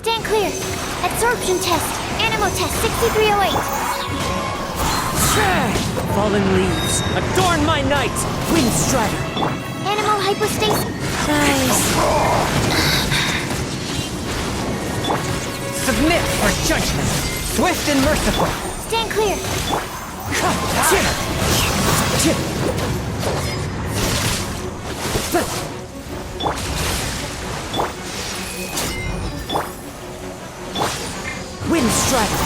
Stand clear. Absorption test. Animo test 6308. Fallen leaves, adorn my night! Wind strider! Animal hypostasis. Rise. Submit for judgment! Swift and merciful! Stand clear. Wind strider!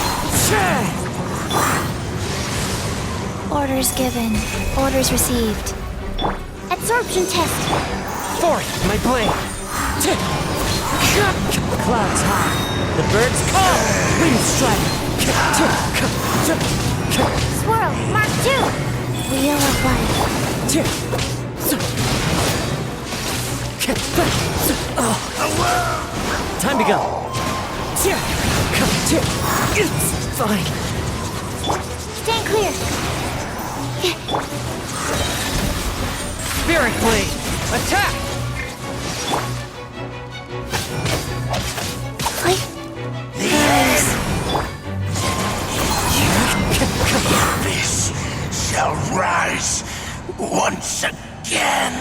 Orders given. Orders received. Absorption test. Forth my blade! Clouds high, the birds call! Wind strider! Swirl. Mark 2. Wheel of life. Time to go! It's fine! Stand clear. Spirit blade! Attack! This shall rise once again.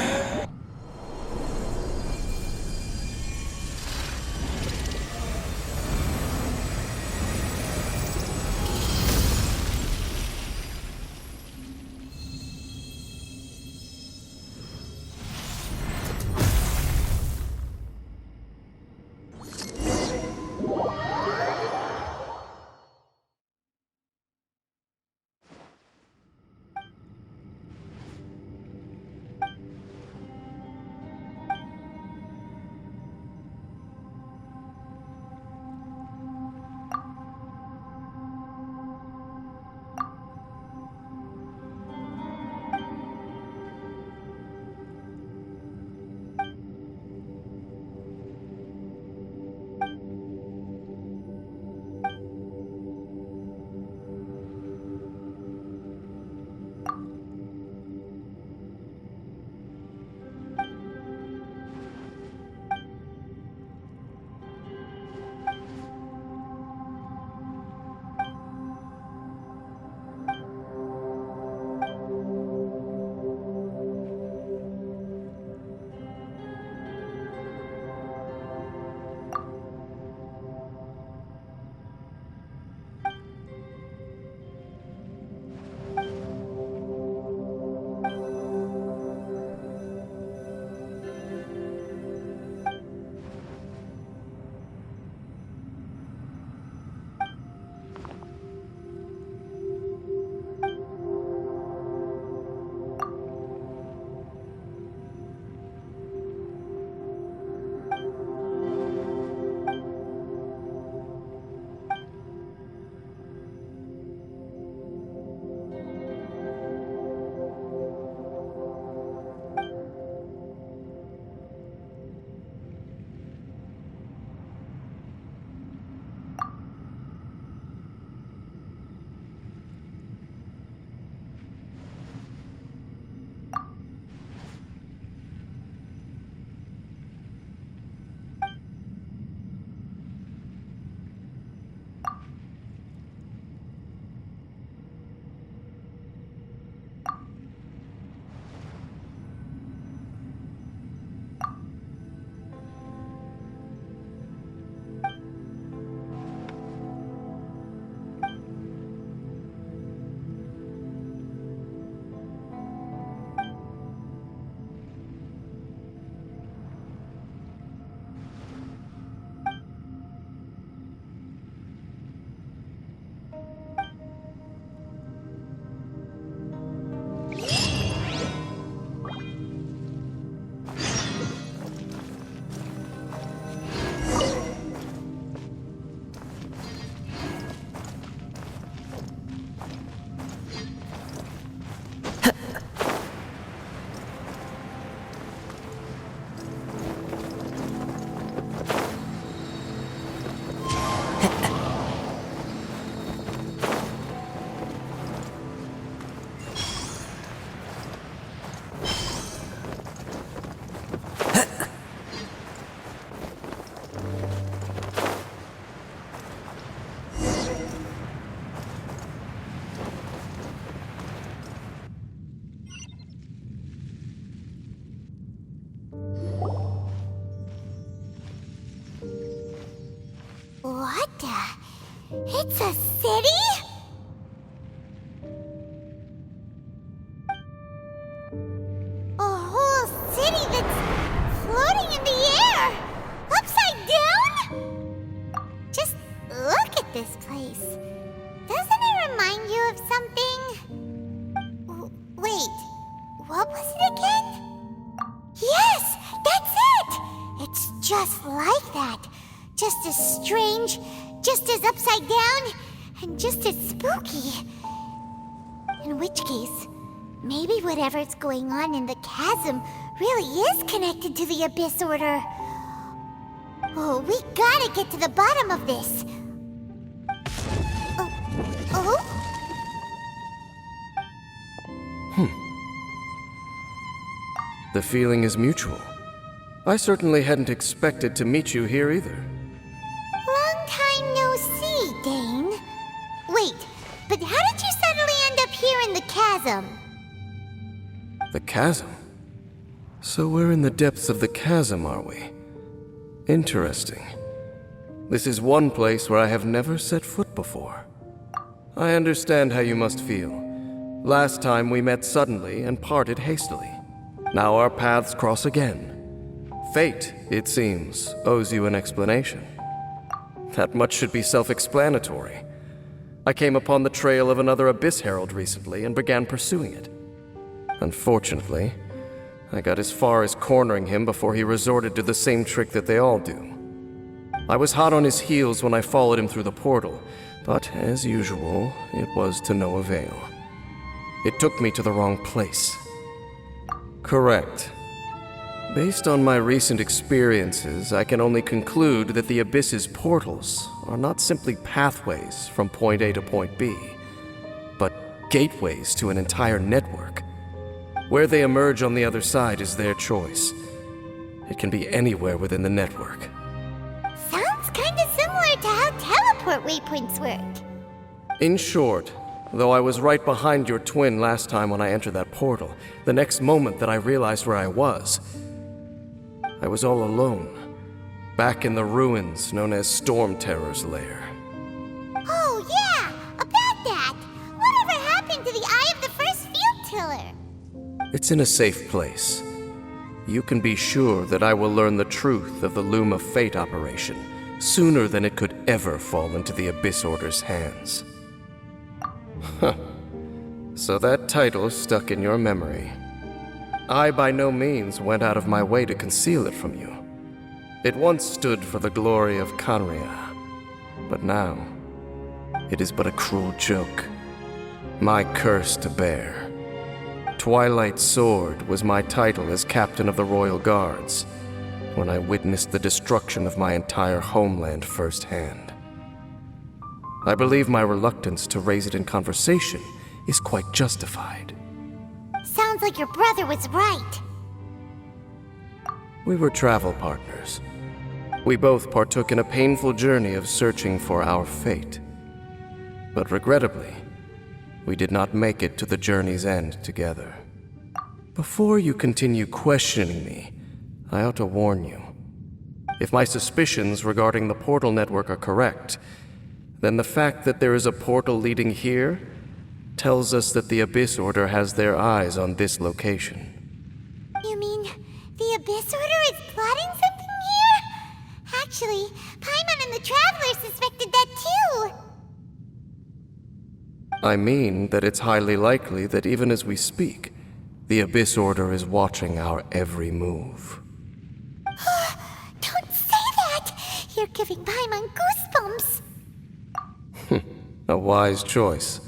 It's a city? A whole city that's floating in the air! Upside down? Just look at this place. Doesn't it remind you of something? Wait, what was it again? Yes, that's it! It's just like that. Just as strange, just as upside down, and just as spooky. In which case, maybe whatever's going on in the chasm really is connected to the Abyss Order. Oh, we gotta get to the bottom of this. Oh? The feeling is mutual. I certainly hadn't expected to meet you here either. Long time no see, Dane. Wait, but how did you suddenly end up here in the chasm? The chasm? So we're in the depths of the chasm, are we? Interesting. This is one place where I have never set foot before. I understand how you must feel. Last time we met suddenly and parted hastily. Now our paths cross again. Fate, it seems, owes you an explanation. That much should be self-explanatory. I came upon the trail of another Abyss Herald recently and began pursuing it. Unfortunately, I got as far as cornering him before he resorted to the same trick that they all do. I was hot on his heels when I followed him through the portal, but as usual, it was to no avail. It took me to the wrong place. Correct. Based on my recent experiences, I can only conclude that the Abyss's portals are not simply pathways from point A to point B, but gateways to an entire network. Where they emerge on the other side is their choice. It can be anywhere within the network. Sounds kinda similar to how teleport waypoints work. In short, though I was right behind your twin last time when I entered that portal, the next moment that I realized where I was all alone, back in the ruins known as Storm Terror's lair. Oh yeah, about that! Whatever happened to the Eye of the First Field Tiller? It's in a safe place. You can be sure that I will learn the truth of the Loom of Fate operation sooner than it could ever fall into the Abyss Order's hands. Huh. So that title stuck in your memory. I by no means went out of my way to conceal it from you. It once stood for the glory of Kanria, but now it is but a cruel joke. My curse to bear. Twilight Sword was my title as captain of the Royal Guards when I witnessed the destruction of my entire homeland firsthand. I believe my reluctance to raise it in conversation is quite justified. Sounds like your brother was right. We were travel partners. We both partook in a painful journey of searching for our fate. But regrettably, we did not make it to the journey's end together. Before you continue questioning me, I ought to warn you. If my suspicions regarding the portal network are correct, then the fact that there is a portal leading here tells us that the Abyss Order has their eyes on this location. You mean the Abyss Order is plotting something here? Actually, Paimon and the Traveler suspected that too. I mean that it's highly likely that even as we speak, the Abyss Order is watching our every move. Don't say that! You're giving Paimon goosebumps. A wise choice.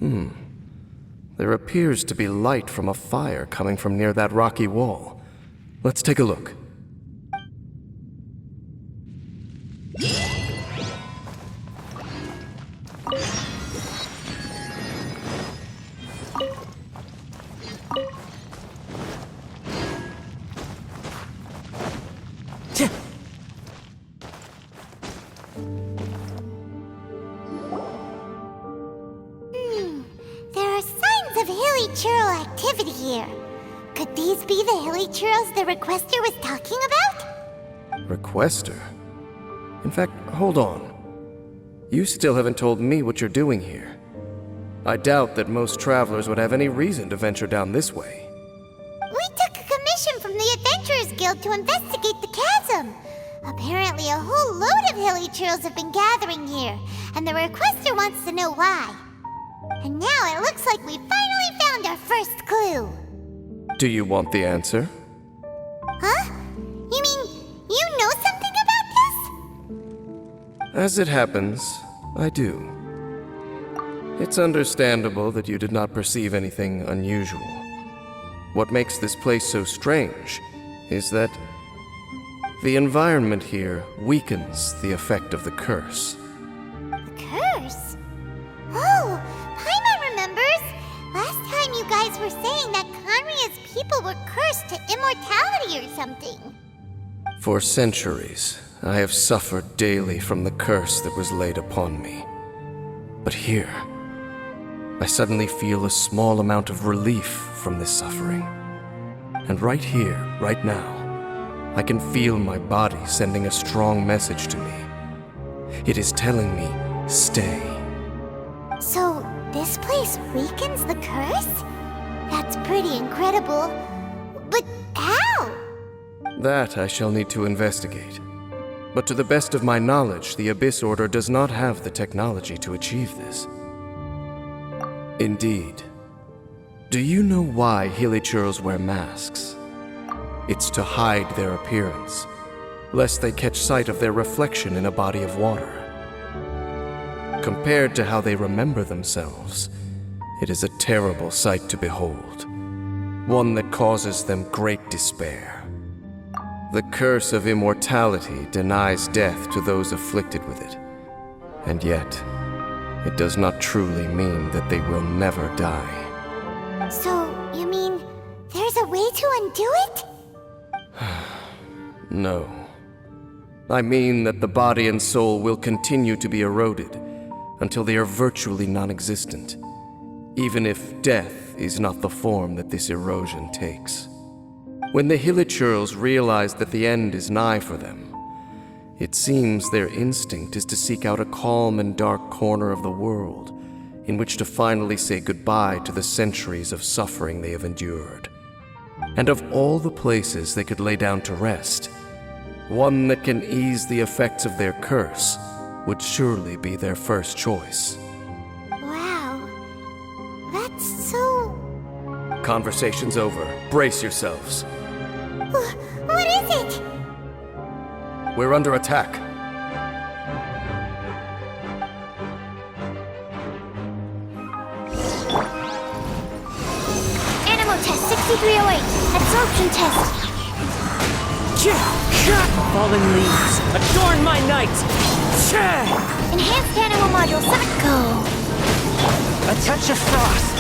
There appears to be light from a fire coming from near that rocky wall. Let's take a look. There are signs of hilly churl activity here. Could these be the hilly churls the requester was talking about? Requester? In fact, hold on. You still haven't told me what you're doing here. I doubt that most travelers would have any reason to venture down this way. We took a commission from the Adventurers Guild to investigate the chasm. Apparently a whole load of hilly churls have been gathering here, and the requester wants to know why. And now it looks like we finally found our first clue. Do you want the answer? Huh? You mean you know something about this? As it happens, I do. It's understandable that you did not perceive anything unusual. What makes this place so strange is that the environment here weakens the effect of the curse. The curse? Oh, Paimon remembers. Last time you guys were saying that Conria's people were cursed to immortality or something. For centuries, I have suffered daily from the curse that was laid upon me. But here, I suddenly feel a small amount of relief from this suffering. And right here, right now, I can feel my body sending a strong message to me. It is telling me, stay. So, this place weakens the curse? That's pretty incredible. But how? That I shall need to investigate. But to the best of my knowledge, the Abyss Order does not have the technology to achieve this. Indeed. Do you know why Hilichurls wear masks? It's to hide their appearance, lest they catch sight of their reflection in a body of water. Compared to how they remember themselves, it is a terrible sight to behold, one that causes them great despair. The curse of immortality denies death to those afflicted with it, and yet, it does not truly mean that they will never die. So, you mean there's a way to undo it? No. I mean that the body and soul will continue to be eroded until they are virtually non-existent, even if death is not the form that this erosion takes. When the Hilichurls realize that the end is nigh for them, it seems their instinct is to seek out a calm and dark corner of the world in which to finally say goodbye to the centuries of suffering they have endured. And of all the places they could lay down to rest, one that can ease the effects of their curse would surely be their first choice. Wow. That's so... Conversation's over. Brace yourselves. What is it? We're under attack. Animo test 6308. Absorption test. Fallen leaves, adorn my night! Enhanced animo module 7. Go. A touch of frost!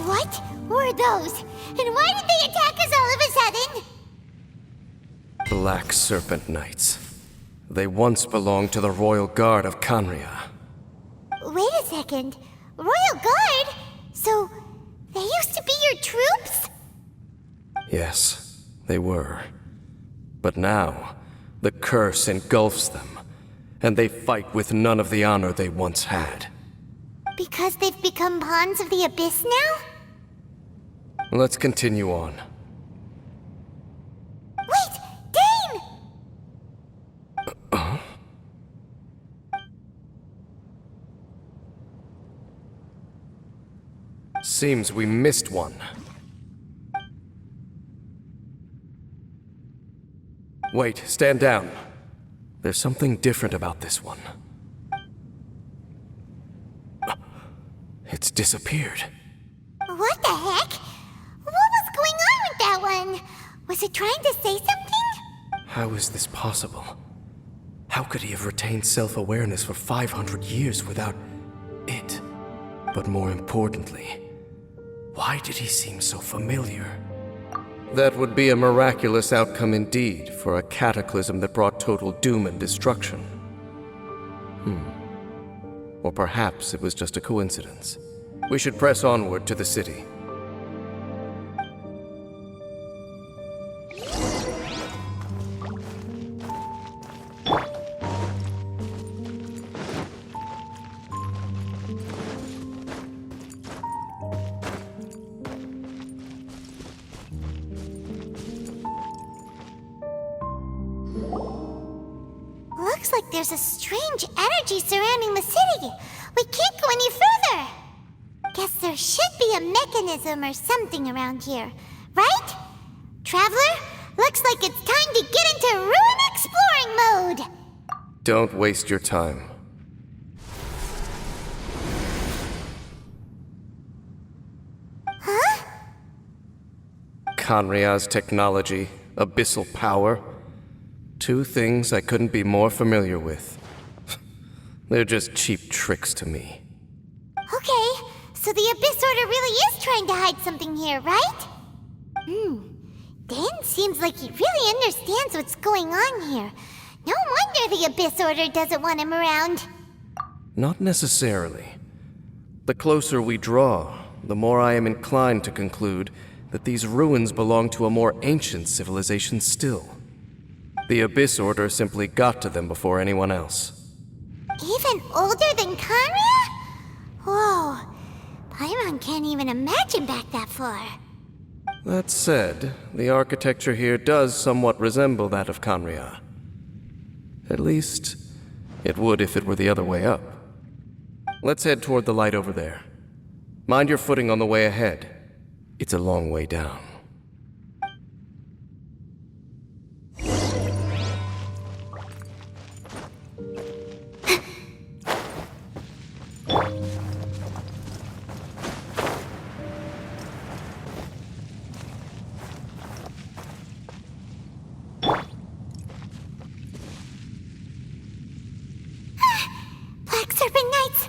What were those? And why did they attack us all of a sudden? Black Serpent Knights. They once belonged to the Royal Guard of Canria. Wait a second. Royal Guard? So, they used to be your troops? Yes, they were. But now, the curse engulfs them, and they fight with none of the honor they once had. Because they've become pawns of the Abyss now? Let's continue on. Wait! Dane! Seems we missed one. Wait, stand down. There's something different about this one. It's disappeared. What the heck? What was going on with that one? Was it trying to say something? How is this possible? How could he have retained self-awareness for 500 years without it? But more importantly, why did he seem so familiar? That would be a miraculous outcome indeed for a cataclysm that brought total doom and destruction. Or perhaps it was just a coincidence. We should press onward to the city. Looks like there's a strange energy surrounding the city. We can't go any further. Guess there should be a mechanism or something around here, right? Traveler, looks like it's time to get into ruin exploring mode. Don't waste your time. Huh? Kanria's technology, abyssal power. Two things I couldn't be more familiar with. They're just cheap tricks to me. Okay, so the Abyss Order really is trying to hide something here, right? Dan seems like he really understands what's going on here. No wonder the Abyss Order doesn't want him around. Not necessarily. The closer we draw, the more I am inclined to conclude that these ruins belong to a more ancient civilization still. The Abyss Order simply got to them before anyone else. Even older than Kanria? Whoa, Paimon can't even imagine back that far. That said, the architecture here does somewhat resemble that of Kanria. At least, it would if it were the other way up. Let's head toward the light over there. Mind your footing on the way ahead. It's a long way down. Black Serpent Knights!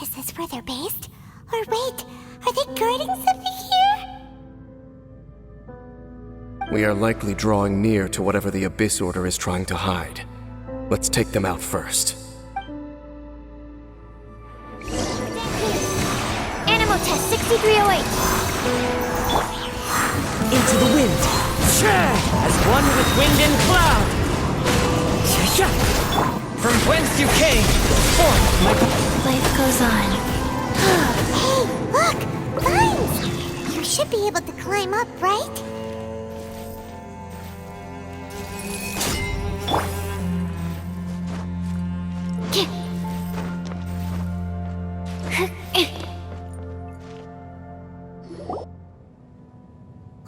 Is this where they're based? Or wait, are they guarding something here? We are likely drawing near to whatever the Abyss Order is trying to hide. Let's take them out first. Animal test 6308. Into the wind. As one with wind and cloud. From whence you came, forth my... Life goes on. Hey, look! Vines! You should be able to climb up, right?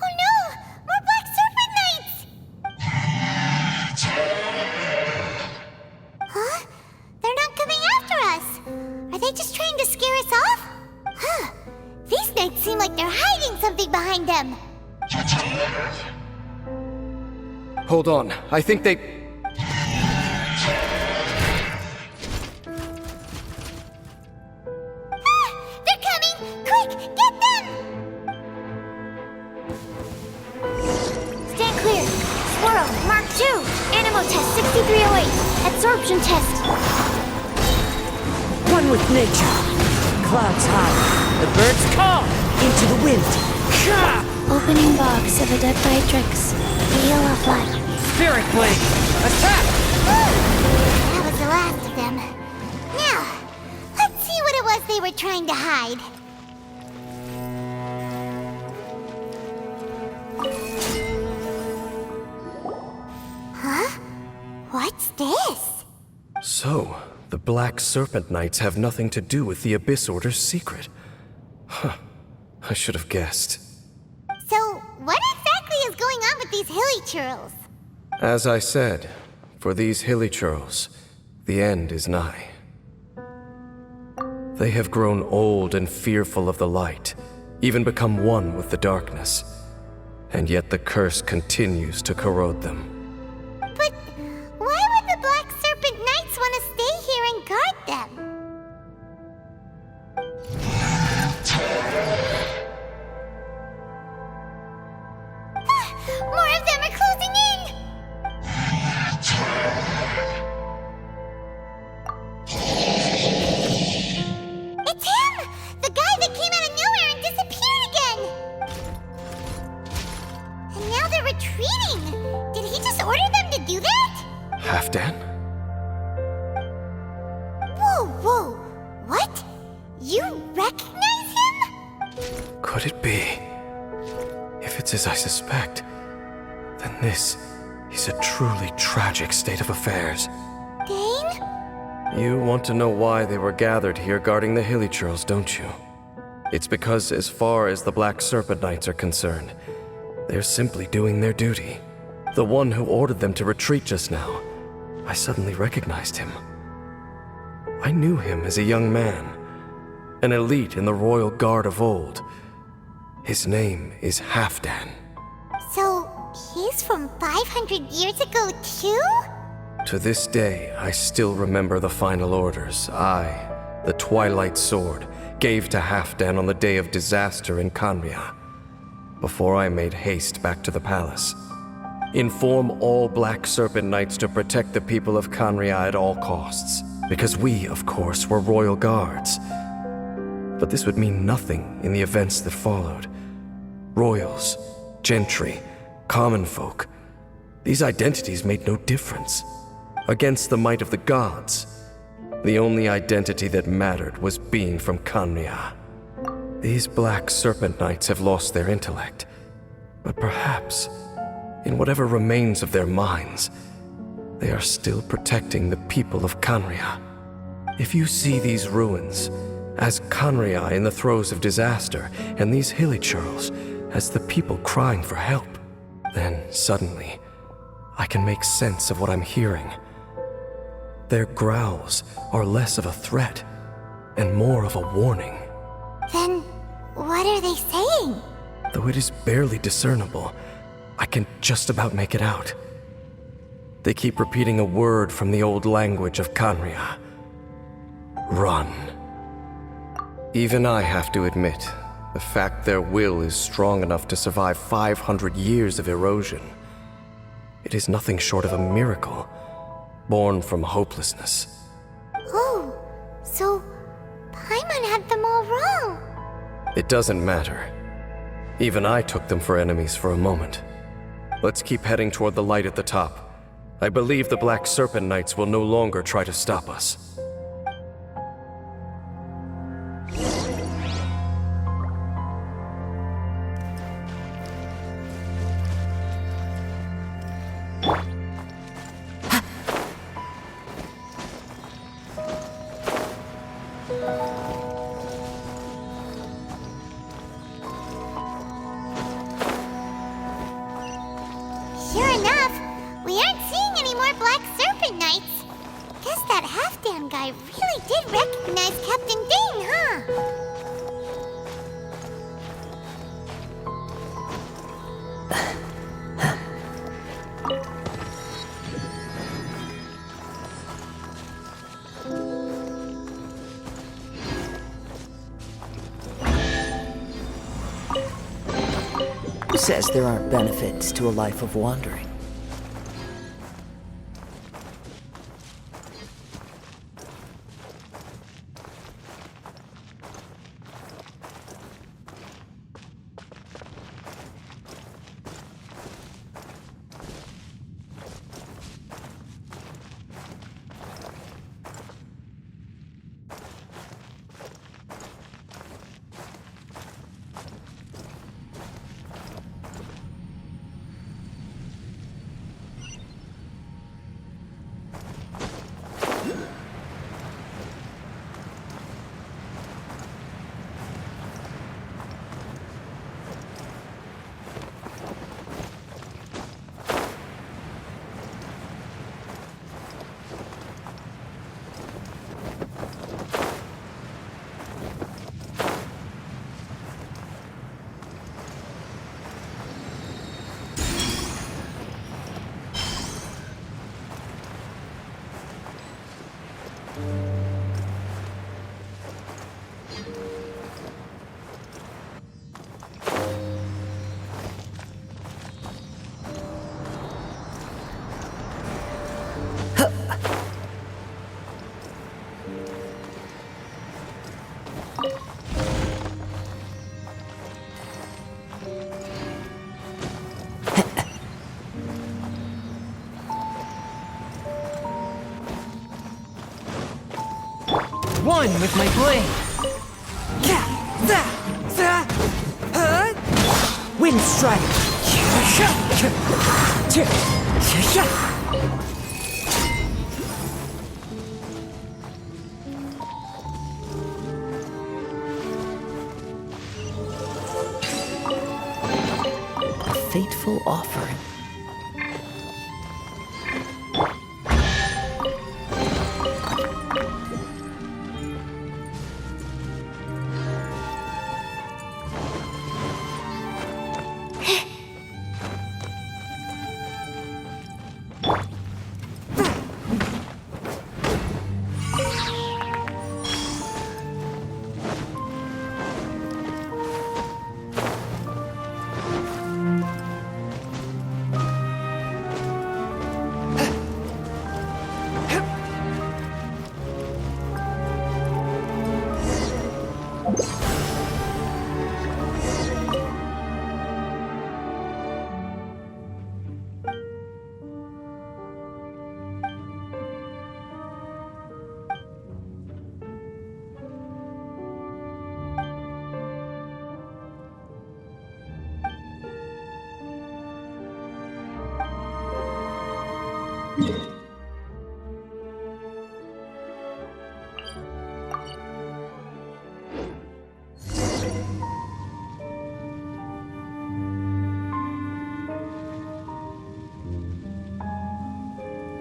Oh no! More Black Serpent Knights! Huh? They're not coming after us! Are they just trying to scare us off? Huh. These knights seem like they're hiding something behind them. Hold on, I think they... Ah! They're coming! Quick, get them! Stand clear. Swirl, Mark 2. Animal test 6308. Absorption test. One with nature. Clouds high. The birds call. Into the wind. Opening box of Adeptitrix. Wheel of light. Spirit blade. Attack! That was the last of them. Now, let's see what it was they were trying to hide. Huh? What's this? So, the Black Serpent Knights have nothing to do with the Abyss Order's secret. Huh. I should have guessed. So, what exactly is going on with these hilly churls? As I said, for these hilly churls, the end is nigh. They have grown old and fearful of the light, even become one with the darkness. And yet the curse continues to corrode them. But why would the Black Serpent Knights want to stay here and guard them? More of them are closing in! It's him! The guy that came out of nowhere and disappeared again! retreating. Did he just order them to do that? Halfdan? Whoa, whoa. What? You recognize him? Could it be? If it's as I suspect, then this is a truly tragic state of affairs. Dane? You want to know why they were gathered here guarding the Hilly Churls, don't you? It's because as far as the Black Serpent Knights are concerned, they're simply doing their duty. The one who ordered them to retreat just now, I suddenly recognized him. I knew him as a young man, an elite in the royal guard of old. His name is Halfdan. So, he's from 500 years ago too? To this day, I still remember the final orders I, the Twilight Sword, gave to Halfdan on the day of disaster in Khaenri'ah, before I made haste back to the palace. Inform all Black Serpent Knights to protect the people of Khaenri'ah at all costs, because we, of course, were royal guards. But this would mean nothing in the events that followed. Royals, gentry, common folk, these identities made no difference. Against the might of the gods, the only identity that mattered was being from Khaenri'ah. These Black Serpent Knights have lost their intellect, but perhaps, in whatever remains of their minds, they are still protecting the people of Khaenri'ah. If you see these ruins as Khaenri'ah in the throes of disaster, and these Hilly Churls as the people crying for help, then suddenly I can make sense of what I'm hearing. Their growls are less of a threat and more of a warning. Then, what are they saying? Though it is barely discernible, I can just about make it out. They keep repeating a word from the old language of Khaenri'ah. Run. Even I have to admit, the fact their will is strong enough to survive 500 years of erosion. It is nothing short of a miracle, born from hopelessness. Oh, so Paimon had them all wrong. It doesn't matter. Even I took them for enemies for a moment. Let's keep heading toward the light at the top. I believe the Black Serpent Knights will no longer try to stop us. Sure enough, we aren't seeing any more Black Serpent Knights. Guess that Halfdan guy really did recognize Captain Dane, huh? Who says there aren't benefits to a life of wandering? one with my blade. Wind strike. A fateful offering. You